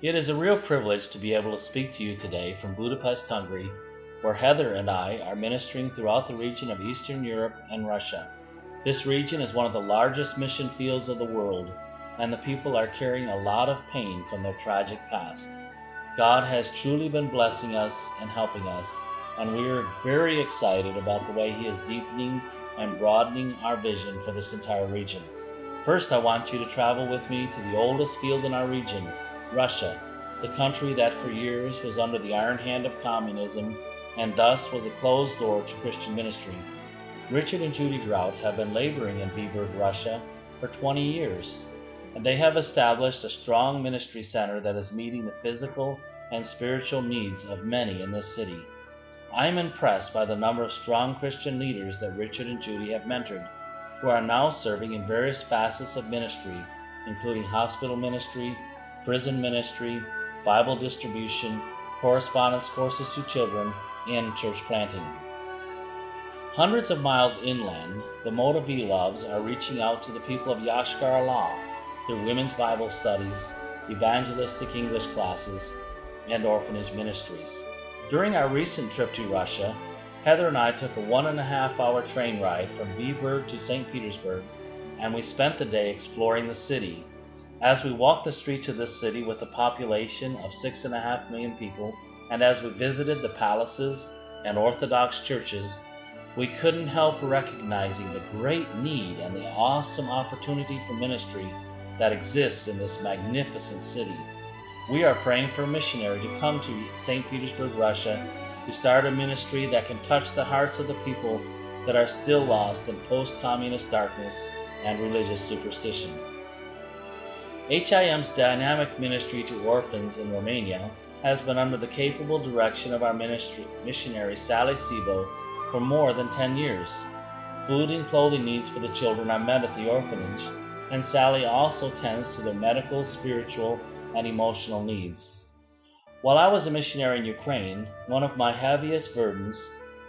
It is a real privilege to be able to speak to you today from Budapest, Hungary, where Heather and I are ministering throughout the region of Eastern Europe and Russia. This region is one of the largest mission fields of the world, and the people are carrying a lot of pain from their tragic past. God has truly been blessing us and helping us, and we are very excited about the way He is deepening and broadening our vision for this entire region. First, I want you to travel with me to the oldest field in our region, Russia, the country that for years was under the iron hand of communism and thus was a closed door to Christian ministry. Richard and Judy Grout have been laboring in Vyborg, Russia for 20 years, and they have established a strong ministry center that is meeting the physical and spiritual needs of many in this city. I am impressed by the number of strong Christian leaders that Richard and Judy have mentored, who are now serving in various facets of ministry, including hospital ministry, prison ministry, Bible distribution, correspondence courses to children, and church planting. Hundreds of miles inland, the Motovilovs are reaching out to the people of Yashkar-Ola through women's Bible studies, evangelistic English classes, and orphanage ministries. During our recent trip to Russia, Heather and I took a 1.5-hour train ride from Vyborg to St. Petersburg, and we spent the day exploring the city. As we walked the streets of this city with a population of 6.5 million people, and as we visited the palaces and Orthodox churches, we couldn't help recognizing the great need and the awesome opportunity for ministry that exists in this magnificent city. We are praying for a missionary to come to St. Petersburg, Russia, to start a ministry that can touch the hearts of the people that are still lost in post-communist darkness and religious superstition. HIM's dynamic ministry to orphans in Romania has been under the capable direction of our missionary Sally Sebo for more than 10 years. Food and clothing needs for the children are met at the orphanage, and Sally also tends to their medical, spiritual, and emotional needs. While I was a missionary in Ukraine, one of my heaviest burdens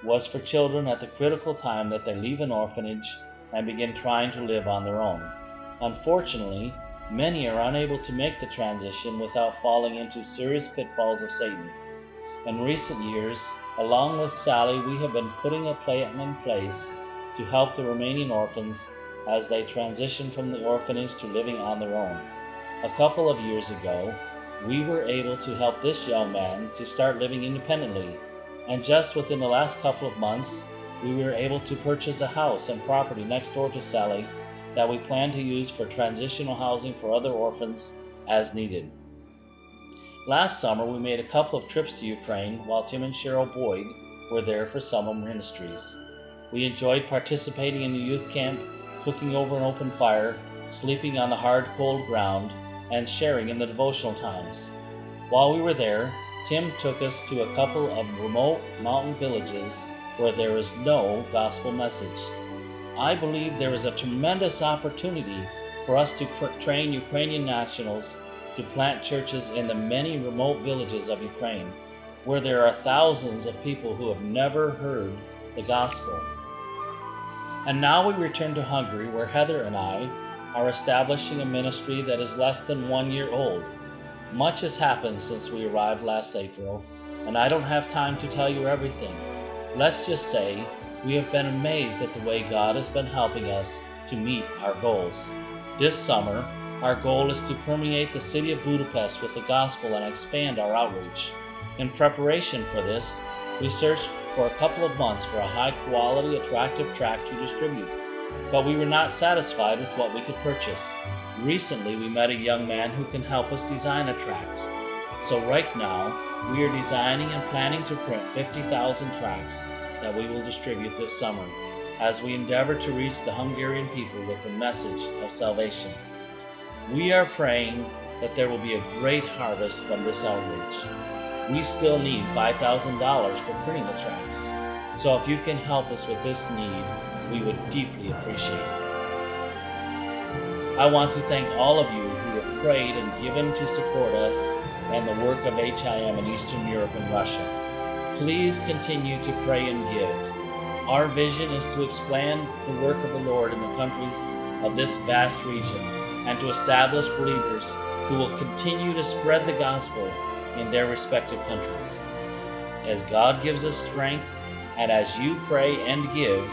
was for children at the critical time that they leave an orphanage and begin trying to live on their own. Unfortunately, many are unable to make the transition without falling into serious pitfalls of Satan. In recent years, along with Sally, we have been putting a plan in place to help the Romanian orphans as they transition from the orphanage to living on their own. A couple of years ago, we were able to help this young man to start living independently, and just within the last couple of months, we were able to purchase a house and property next door to Sally that we plan to use for transitional housing for other orphans as needed. Last summer, we made a couple of trips to Ukraine while Tim and Cheryl Boyd were there for summer ministries. We enjoyed participating in the youth camp, cooking over an open fire, sleeping on the hard, cold ground, and sharing in the devotional times. While we were there, Tim took us to a couple of remote mountain villages where there is no gospel message. I believe there is a tremendous opportunity for us to train Ukrainian nationals to plant churches in the many remote villages of Ukraine, where there are thousands of people who have never heard the gospel. And now we return to Hungary, where Heather and I are establishing a ministry that is less than 1 year old. Much has happened since we arrived last April, and I don't have time to tell you everything. Let's just say we have been amazed at the way God has been helping us to meet our goals. This summer, our goal is to permeate the city of Budapest with the gospel and expand our outreach. In preparation for this, we searched for a couple of months for a high-quality, attractive tract to distribute, but we were not satisfied with what we could purchase. Recently, we met a young man who can help us design a tract. So right now, we are designing and planning to print 50,000 tracts that we will distribute this summer as we endeavor to reach the Hungarian people with the message of salvation. We are praying that there will be a great harvest from this outreach. We still need $5,000 for printing the tracts, so if you can help us with this need, we would deeply appreciate it. I want to thank all of you who have prayed and given to support us and the work of HIM in Eastern Europe and Russia. Please continue to pray and give. Our vision is to expand the work of the Lord in the countries of this vast region and to establish believers who will continue to spread the gospel in their respective countries. As God gives us strength, and as you pray and give,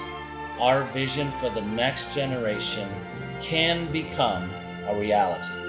our vision for the next generation can become a reality.